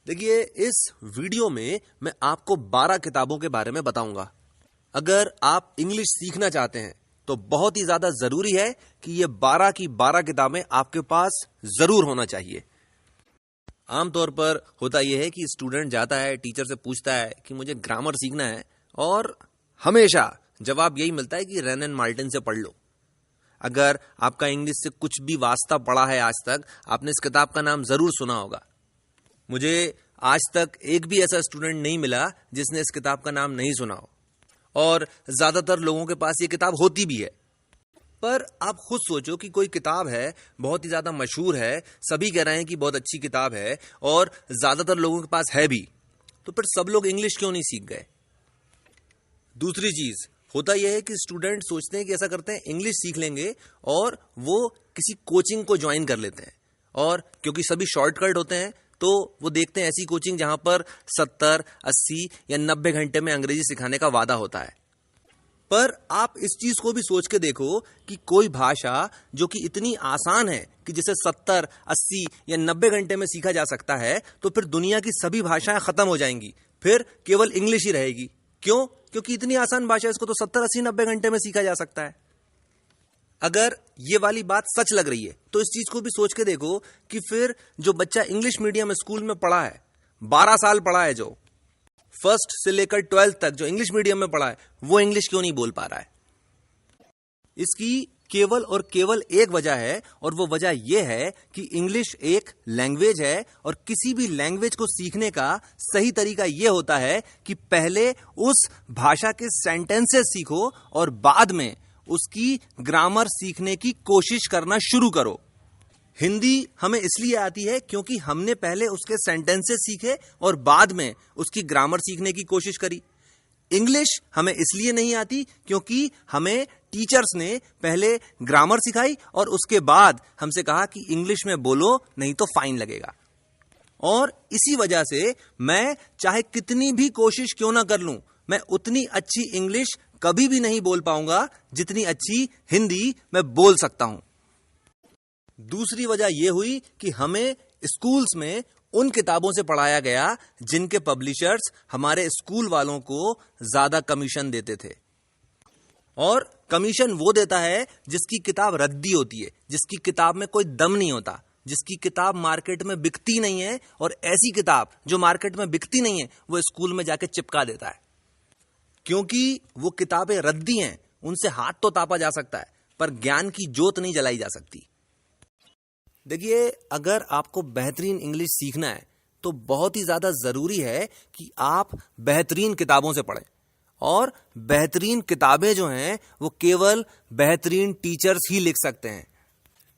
देखिए, इस वीडियो में मैं आपको 12 किताबों के बारे में बताऊंगा। अगर आप इंग्लिश सीखना चाहते हैं तो बहुत ही ज्यादा जरूरी है कि ये 12 की 12 किताबें आपके पास जरूर होना चाहिए। आमतौर पर होता यह है कि स्टूडेंट जाता है, टीचर से पूछता है कि मुझे ग्रामर सीखना है, और हमेशा जवाब यही मिलता है कि रेन एंड मार्टिन से पढ़ लो। अगर आपका इंग्लिश से कुछ भी वास्ता पड़ा है आज तक, आपने इस किताब का नाम जरूर सुना होगा। मुझे आज तक एक भी ऐसा स्टूडेंट नहीं मिला जिसने इस किताब का नाम नहीं सुना हो, और ज्यादातर लोगों के पास ये किताब होती भी है। पर आप खुद सोचो कि कोई किताब है, बहुत ही ज्यादा मशहूर है, सभी कह रहे हैं कि बहुत अच्छी किताब है और ज्यादातर लोगों के पास है भी, तो फिर सब लोग इंग्लिश क्यों नहीं सीख गए? दूसरी चीज होता यह है कि स्टूडेंट सोचते हैं कि ऐसा करते हैं, इंग्लिश सीख लेंगे और वो किसी कोचिंग को ज्वाइन कर लेते हैं, और क्योंकि सभी शॉर्टकट होते हैं तो वो देखते हैं ऐसी कोचिंग जहां पर 70, 80 या 90 घंटे में अंग्रेजी सिखाने का वादा होता है। पर आप इस चीज को भी सोच के देखो कि कोई भाषा जो कि इतनी आसान है कि जिसे 70, 80 या 90 घंटे में सीखा जा सकता है, तो फिर दुनिया की सभी भाषाएं खत्म हो जाएंगी, फिर केवल इंग्लिश ही रहेगी। क्यों? क्योंकि इतनी आसान भाषा है, इसको तो 70, 80, 90 घंटे में सीखा जा सकता है। अगर ये वाली बात सच लग रही है तो इस चीज को भी सोच के देखो कि फिर जो बच्चा इंग्लिश मीडियम स्कूल में पढ़ा है, 12 साल पढ़ा है, जो फर्स्ट से लेकर 12th तक जो इंग्लिश मीडियम में पढ़ा है, वो इंग्लिश क्यों नहीं बोल पा रहा है? इसकी केवल और केवल एक वजह है, और वो वजह यह है कि इंग्लिश एक लैंग्वेज है, और किसी भी लैंग्वेज को सीखने का सही तरीका यह होता है कि पहले उस भाषा के सेंटेंसेस सीखो और बाद में उसकी ग्रामर सीखने की कोशिश करना शुरू करो। हिंदी हमें इसलिए आती है क्योंकि हमने पहले उसके सेंटेंसेस सीखे और बाद में उसकी ग्रामर सीखने की कोशिश करी। इंग्लिश हमें इसलिए नहीं आती क्योंकि हमें टीचर्स ने पहले ग्रामर सिखाई और उसके बाद हमसे कहा कि इंग्लिश में बोलो, नहीं तो फाइन लगेगा। और इसी वजह से मैं चाहे कितनी भी कोशिश क्यों ना कर लूं, मैं उतनी अच्छी इंग्लिश कभी भी नहीं बोल पाऊंगा जितनी अच्छी हिंदी मैं बोल सकता हूं। दूसरी वजह यह हुई कि हमें स्कूल्स में उन किताबों से पढ़ाया गया जिनके पब्लिशर्स हमारे स्कूल वालों को ज्यादा कमीशन देते थे। और कमीशन वो देता है जिसकी किताब रद्दी होती है, जिसकी किताब में कोई दम नहीं होता, जिसकी किताब मार्केट में बिकती नहीं है, और ऐसी किताब जो मार्केट में बिकती नहीं है वो स्कूल में जाके चिपका देता है। क्योंकि वो किताबें रद्दी हैं, उनसे हाथ तो तापा जा सकता है पर ज्ञान की जोत नहीं जलाई जा सकती। देखिए, अगर आपको बेहतरीन इंग्लिश सीखना है तो बहुत ही ज्यादा जरूरी है कि आप बेहतरीन किताबों से पढ़ें, और बेहतरीन किताबें जो हैं वो केवल बेहतरीन टीचर्स ही लिख सकते हैं।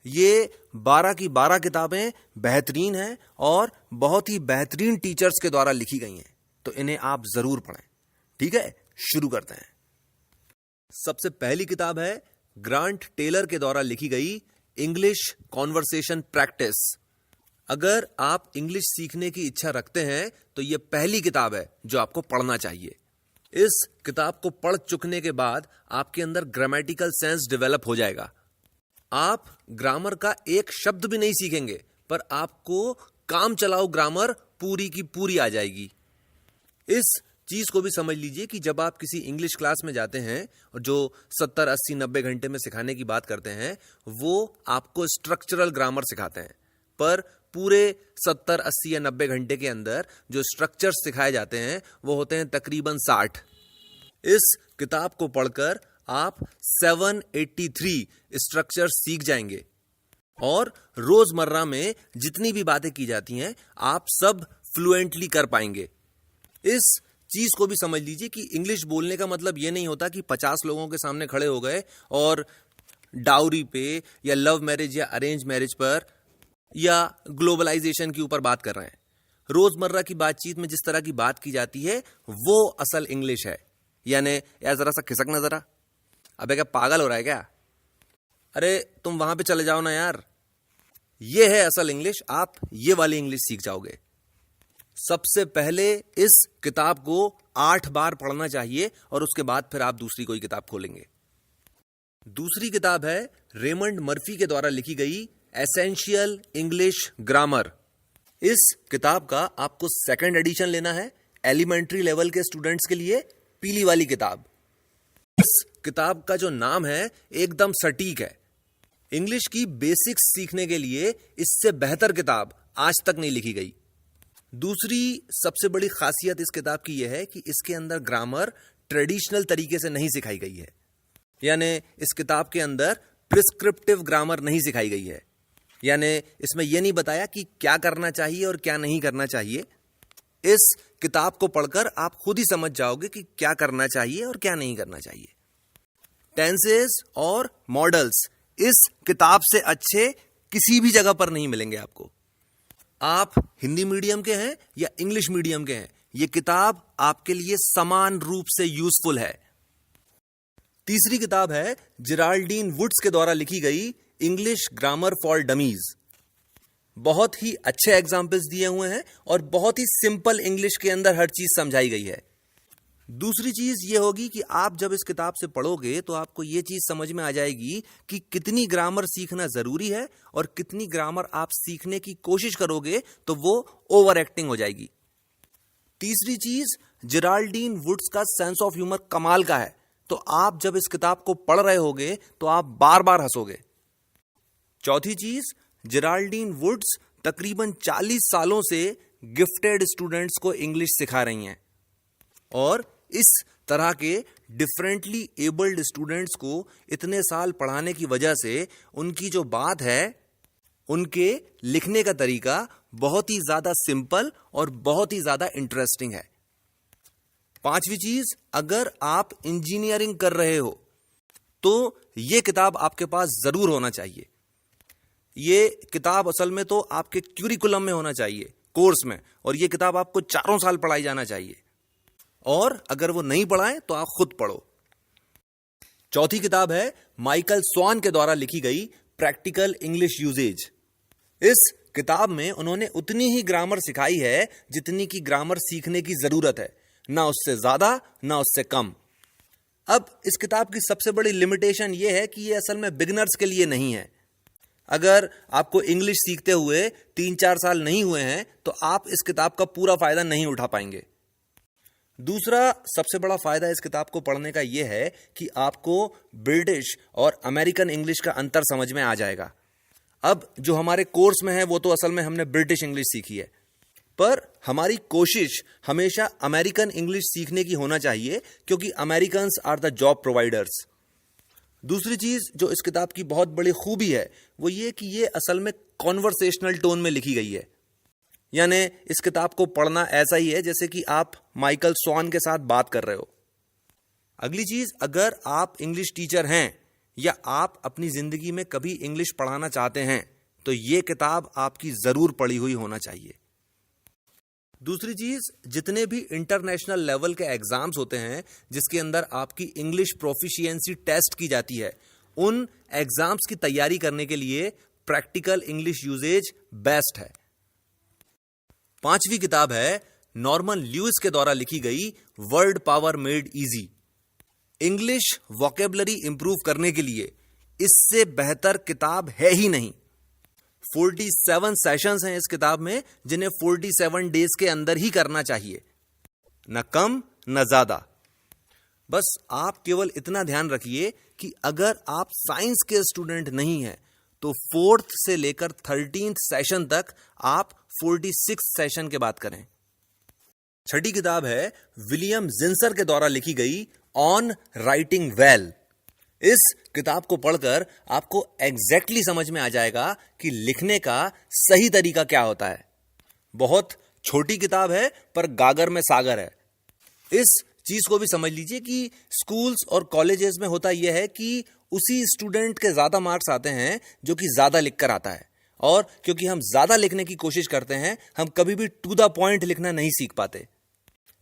ये 12 की 12 किताबें बेहतरीन हैं और बहुत ही बेहतरीन टीचर्स के द्वारा लिखी गई हैं, तो इन्हें आप जरूर पढ़ें। ठीक है, शुरू करते हैं। सबसे पहली किताब है ग्रांट टेलर के द्वारा लिखी गई इंग्लिश कॉन्वर्सेशन प्रैक्टिस। अगर आप इंग्लिश सीखने की इच्छा रखते हैं तो यह पहली किताब है जो आपको पढ़ना चाहिए। इस किताब को पढ़ चुकने के बाद आपके अंदर ग्रामेटिकल सेंस डेवलप हो जाएगा। आप ग्रामर का एक शब्द भी नहीं सीखेंगे, पर आपको काम चलाओ ग्रामर पूरी की पूरी आ जाएगी। इस चीज को भी समझ लीजिए कि जब आप किसी इंग्लिश क्लास में जाते हैं और जो 70, 80, 90 घंटे में सिखाने की बात करते हैं, वो आपको स्ट्रक्चरल ग्रामर सिखाते हैं, पर पूरे 70, 80 या 90 घंटे के अंदर जो स्ट्रक्चर्स सिखाए जाते हैं वो होते हैं तकरीबन 60। इस किताब को पढ़कर आप 783 स्ट्रक्चर्स सीख जाएंगे, और रोजमर्रा में जितनी भी बातें की जाती हैं आप सब फ्लुएंटली कर पाएंगे। इस चीज को भी समझ लीजिए कि इंग्लिश बोलने का मतलब यह नहीं होता कि 50 लोगों के सामने खड़े हो गए और डाउरी पे या लव मैरिज या अरेंज मैरिज पर या ग्लोबलाइजेशन के ऊपर बात कर रहे हैं। रोजमर्रा की बातचीत में जिस तरह की बात की जाती है वो असल इंग्लिश है। यानी यार जरा सा खिसक ना जरा, अबे क्या पागल हो रहा है क्या? अरे तुम वहां पे चले जाओ ना यार। ये है असल इंग्लिश, आप ये वाली इंग्लिश सीख जाओगे। सबसे पहले इस किताब को 8 बार पढ़ना चाहिए और उसके बाद फिर आप दूसरी कोई किताब खोलेंगे। दूसरी किताब है रेमंड मर्फी के द्वारा लिखी गई एसेंशियल इंग्लिश ग्रामर। इस किताब का आपको सेकंड एडिशन लेना है एलिमेंट्री लेवल के स्टूडेंट्स के लिए, पीली वाली किताब। इस किताब का जो नाम है एकदम सटीक है। इंग्लिश की बेसिक्स सीखने के लिए इससे बेहतर किताब आज तक नहीं लिखी गई। दूसरी सबसे बड़ी खासियत इस किताब की यह है कि इसके अंदर ग्रामर ट्रेडिशनल तरीके से नहीं सिखाई गई है, यानी इस किताब के अंदर प्रिस्क्रिप्टिव ग्रामर नहीं सिखाई गई है। यानी इसमें यह नहीं बताया कि क्या करना चाहिए और क्या नहीं करना चाहिए। इस किताब को पढ़कर आप खुद ही समझ जाओगे कि क्या करना चाहिए और क्या नहीं करना चाहिए। टेंसेस और मॉडल्स इस किताब से अच्छे किसी भी जगह पर नहीं मिलेंगे आपको। आप हिंदी मीडियम के हैं या इंग्लिश मीडियम के हैं, यह किताब आपके लिए समान रूप से यूजफुल है। तीसरी किताब है जेराल्डीन वुड्स के द्वारा लिखी गई इंग्लिश ग्रामर फॉर डमीज। बहुत ही अच्छे एग्जाम्पल्स दिए हुए हैं और बहुत ही सिंपल इंग्लिश के अंदर हर चीज समझाई गई है। दूसरी चीज यह होगी कि आप जब इस किताब से पढ़ोगे तो आपको यह चीज समझ में आ जाएगी कि कितनी ग्रामर सीखना जरूरी है और कितनी ग्रामर आप सीखने की कोशिश करोगे तो वो ओवर एक्टिंग हो जाएगी। तीसरी चीज, जेराल्डीन वुड्स का सेंस ऑफ ह्यूमर कमाल का है, तो आप जब इस किताब को पढ़ रहे होगे तो आप बार बार हंसोगे। चौथी चीज, जेराल्डीन वुड्स तकरीबन 40 सालों से गिफ्टेड स्टूडेंट्स को इंग्लिश सिखा रही हैं और इस तरह के डिफरेंटली एबल्ड स्टूडेंट्स को इतने साल पढ़ाने की वजह से उनकी जो बात है, उनके लिखने का तरीका बहुत ही ज्यादा सिंपल और बहुत ही ज्यादा इंटरेस्टिंग है। पांचवी चीज, अगर आप इंजीनियरिंग कर रहे हो तो यह किताब आपके पास जरूर होना चाहिए। ये किताब असल में तो आपके क्यूरिकुलम में होना चाहिए, कोर्स में, और ये किताब आपको 4 साल पढ़ाई जाना चाहिए। और अगर वो नहीं पढ़ाएं तो आप खुद पढ़ो। चौथी किताब है माइकल स्वान के द्वारा लिखी गई प्रैक्टिकल इंग्लिश यूजेज। इस किताब में उन्होंने उतनी ही ग्रामर सिखाई है जितनी की ग्रामर सीखने की जरूरत है, ना उससे ज्यादा ना उससे कम। अब इस किताब की सबसे बड़ी लिमिटेशन यह है कि यह असल में बिगिनर्स के लिए नहीं है। अगर आपको इंग्लिश सीखते हुए 3-4 साल नहीं हुए हैं तो आप इस किताब का पूरा फायदा नहीं उठा पाएंगे। दूसरा सबसे बड़ा फायदा इस किताब को पढ़ने का यह है कि आपको ब्रिटिश और अमेरिकन इंग्लिश का अंतर समझ में आ जाएगा। अब जो हमारे कोर्स में है वो तो असल में हमने ब्रिटिश इंग्लिश सीखी है, पर हमारी कोशिश हमेशा अमेरिकन इंग्लिश सीखने की होना चाहिए क्योंकि Americans are the job providers. दूसरी चीज जो इस किताब की बहुत बड़ी खूबी है वो ये कि ये असल में कॉन्वर्सेशनल टोन में लिखी गई है, यानी इस किताब को पढ़ना ऐसा ही है जैसे कि आप माइकल स्वान के साथ बात कर रहे हो। अगली चीज, अगर आप इंग्लिश टीचर हैं या आप अपनी जिंदगी में कभी इंग्लिश पढ़ाना चाहते हैं तो ये किताब आपकी जरूर पढ़ी हुई होना चाहिए। दूसरी चीज, जितने भी इंटरनेशनल लेवल के एग्जाम्स होते हैं जिसके अंदर आपकी इंग्लिश प्रोफिशिएंसी टेस्ट की जाती है, उन एग्जाम्स की तैयारी करने के लिए प्रैक्टिकल इंग्लिश यूजेज बेस्ट है। पांचवी किताब है नॉर्मन ल्यूइस के द्वारा लिखी गई word power made easy. English vocabulary improve करने के लिए इससे बेहतर किताब है ही नहीं। 47 सेशंस हैं इस किताब में जिन्हें 47 डेज के अंदर ही करना चाहिए, न कम न ज्यादा। बस आप केवल इतना ध्यान रखिए कि अगर आप साइंस के स्टूडेंट नहीं हैं तो 4th से लेकर 13th सेशन तक आप 46 सेशन के बात करें। छठी किताब है विलियम जिंसर के द्वारा लिखी गई ऑन राइटिंग वेल। इस किताब को पढ़कर आपको एग्जैक्टली समझ में आ जाएगा कि लिखने का सही तरीका क्या होता है। बहुत छोटी किताब है पर गागर में सागर है। इस चीज को भी समझ लीजिए कि स्कूल्स और कॉलेजेस में होता यह है कि उसी स्टूडेंट के ज्यादा मार्क्स आते हैं जो कि ज्यादा लिखकर आता है, और क्योंकि हम ज्यादा लिखने की कोशिश करते हैं हम कभी भी टू द पॉइंट लिखना नहीं सीख पाते।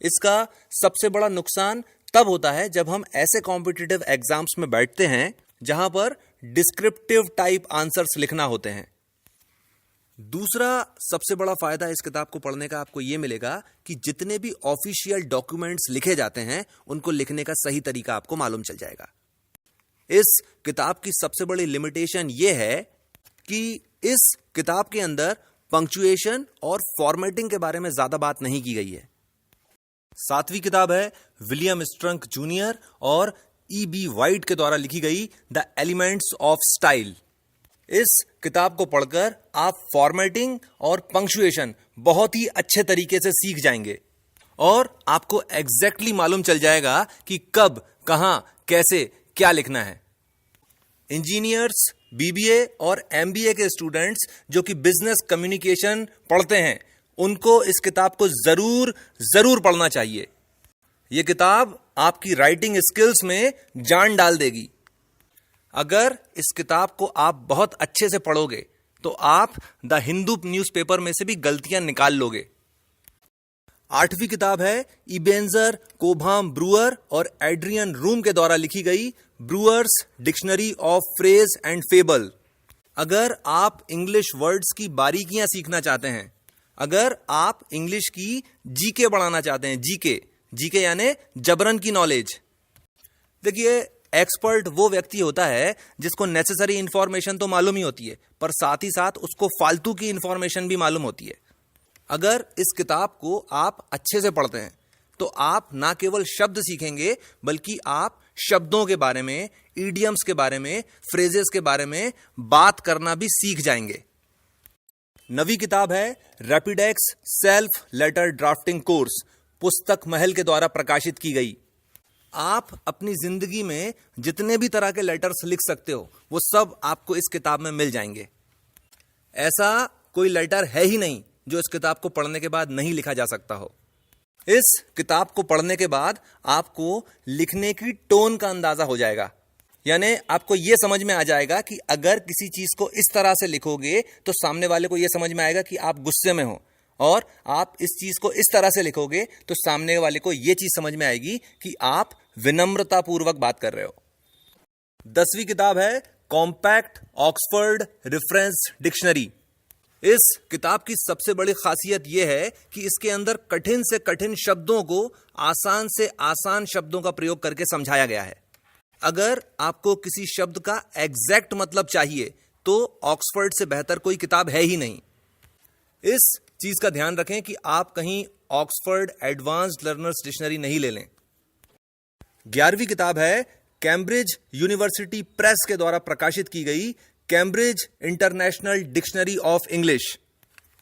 इसका सबसे बड़ा नुकसान तब होता है जब हम ऐसे कॉम्पिटिटिव एग्जाम्स में बैठते हैं जहां पर डिस्क्रिप्टिव टाइप आंसर्स लिखना होते हैं। दूसरा सबसे बड़ा फायदा इस किताब को पढ़ने का आपको यह मिलेगा कि जितने भी ऑफिशियल डॉक्यूमेंट्स लिखे जाते हैं उनको लिखने का सही तरीका आपको मालूम चल जाएगा। इस किताब की सबसे बड़ी लिमिटेशन यह है कि इस किताब के अंदर पंक्चुएशन और फॉर्मेटिंग के बारे में ज्यादा बात नहीं की गई है। 7वीं किताब है विलियम स्ट्रंक जूनियर और E.B. वाइट के द्वारा लिखी गई द एलिमेंट्स ऑफ स्टाइल। इस किताब को पढ़कर आप फॉर्मेटिंग और पंक्चुएशन बहुत ही अच्छे तरीके से सीख जाएंगे और आपको एग्जैक्टली मालूम चल जाएगा कि कब, कहां, कैसे, क्या लिखना है। इंजीनियर्स, BBA और MBA के स्टूडेंट्स जो कि बिजनेस कम्युनिकेशन पढ़ते हैं, उनको इस किताब को जरूर पढ़ना चाहिए। यह किताब आपकी राइटिंग स्किल्स में जान डाल देगी। अगर इस किताब को आप बहुत अच्छे से पढ़ोगे तो आप द हिंदू न्यूज़पेपर में से भी गलतियां निकाल लोगे। 8वीं किताब है इबेंजर, कोभाम ब्रूअर और एड्रियन रूम के द्वारा लिखी गई Brewer's dictionary of phrase and fable. अगर आप इंग्लिश वर्ड्स की बारीकियां सीखना चाहते हैं, अगर आप इंग्लिश की जीके बढ़ाना चाहते हैं, जीके यानी जबरन की नॉलेज। देखिए, एक्सपर्ट वो व्यक्ति होता है जिसको नेसेसरी इंफॉर्मेशन तो मालूम ही होती है, पर साथ ही साथ उसको फालतू की इंफॉर्मेशन भी मालूम होती है। अगर इस किताब को आप अच्छे से पढ़ते हैं तो आप ना केवल शब्द सीखेंगे बल्कि आप शब्दों के बारे में, इडियम्स के बारे में, फ्रेजेस के बारे में बात करना भी सीख जाएंगे। 9वीं किताब है Rapidex self letter drafting course, Pustak Mahal के द्वारा प्रकाशित की गई। आप अपनी जिंदगी में जितने भी तरह के लेटर्स लिख सकते हो वो सब आपको इस किताब में मिल जाएंगे। ऐसा कोई लेटर है ही नहीं जो इस किताब को पढ़ने के बाद नहीं लिखा जा सकता हो। इस किताब को पढ़ने के बाद आपको लिखने की टोन का अंदाजा हो जाएगा, यानी आपको यह समझ में आ जाएगा कि अगर किसी चीज को इस तरह से लिखोगे तो सामने वाले को यह समझ में आएगा कि आप गुस्से में हो, और आप इस चीज को इस तरह से लिखोगे तो सामने वाले को यह चीज समझ में आएगी कि आप विनम्रता पूर्वक बात कर रहे हो। 10वीं किताब है कॉम्पैक्ट ऑक्सफोर्ड रेफरेंस डिक्शनरी। इस किताब की सबसे बड़ी खासियत यह है कि इसके अंदर कठिन से कठिन शब्दों को आसान से आसान शब्दों का प्रयोग करके समझाया गया है। अगर आपको किसी शब्द का एग्जैक्ट मतलब चाहिए तो ऑक्सफोर्ड से बेहतर कोई किताब है ही नहीं। इस चीज का ध्यान रखें कि आप कहीं ऑक्सफोर्ड एडवांस्ड लर्नर्स डिक्शनरी नहीं ले लें। 11वीं किताब है कैम्ब्रिज यूनिवर्सिटी प्रेस के द्वारा प्रकाशित की गई Cambridge international dictionary of English.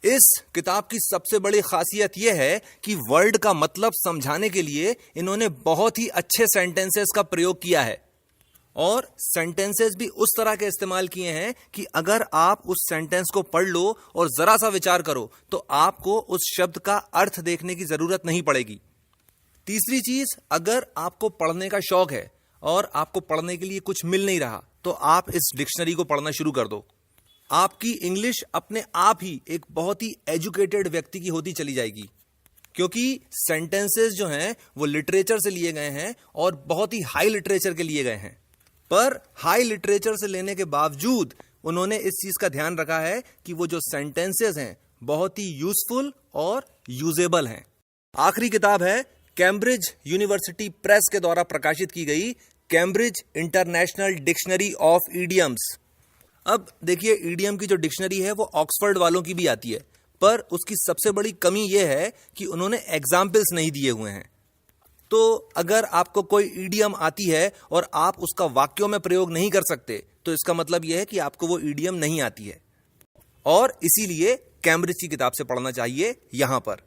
इस किताब की सबसे बड़ी खासियत यह है कि वर्ड का मतलब समझाने के लिए इन्होंने बहुत ही अच्छे सेंटेंसेस का प्रयोग किया है, और सेंटेंसेस भी उस तरह के इस्तेमाल किए हैं कि अगर आप उस सेंटेंस को पढ़ लो और जरा सा विचार करो तो आपको उस शब्द का अर्थ देखने की जरूरत नहीं पड़ेगी। तीसरी चीज, अगर आपको पढ़ने का शौक है और आपको पढ़ने के लिए कुछ मिल नहीं रहा तो आप इस डिक्शनरी को पढ़ना शुरू कर दो। आपकी इंग्लिश अपने आप ही एक बहुत ही एजुकेटेड व्यक्ति की होती चली जाएगी, क्योंकि सेंटेंसेस जो हैं वो लिटरेचर से लिए गए हैं और बहुत ही हाई लिटरेचर के लिए गए हैं। पर हाई लिटरेचर से लेने के बावजूद उन्होंने इस चीज का ध्यान रखा है कि वो जो सेंटेंसेस हैं बहुत ही यूजफुल और यूजेबल हैं। आखिरी किताब है कैम्ब्रिज यूनिवर्सिटी प्रेस के द्वारा प्रकाशित की गई Cambridge international dictionary of idioms. अब देखिए, इडियम की जो डिक्शनरी है वो ऑक्सफोर्ड वालों की भी आती है, पर उसकी सबसे बड़ी कमी यह है कि उन्होंने एग्जाम्पल्स नहीं दिए हुए हैं। तो अगर आपको कोई इडियम आती है और आप उसका वाक्यों में प्रयोग नहीं कर सकते तो इसका मतलब यह है कि आपको वो इडियम नहीं आती है, और इसीलिए कैम्ब्रिज की किताब से पढ़ना चाहिए। यहां पर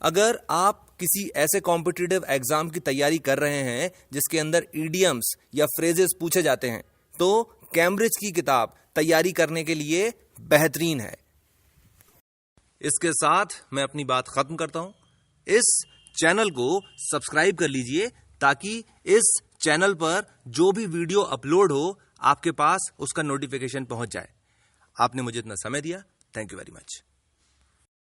अगर आप किसी ऐसे कॉम्पिटिटिव एग्जाम की तैयारी कर रहे हैं जिसके अंदर इडियम्स या फ्रेजेस पूछे जाते हैं तो कैम्ब्रिज की किताब तैयारी करने के लिए बेहतरीन है। इसके साथ मैं अपनी बात खत्म करता हूं। इस चैनल को सब्सक्राइब कर लीजिए ताकि इस चैनल पर जो भी वीडियो अपलोड हो आपके पास उसका नोटिफिकेशन पहुंच जाए। आपने मुझे इतना समय दिया, थैंक यू वेरी मच।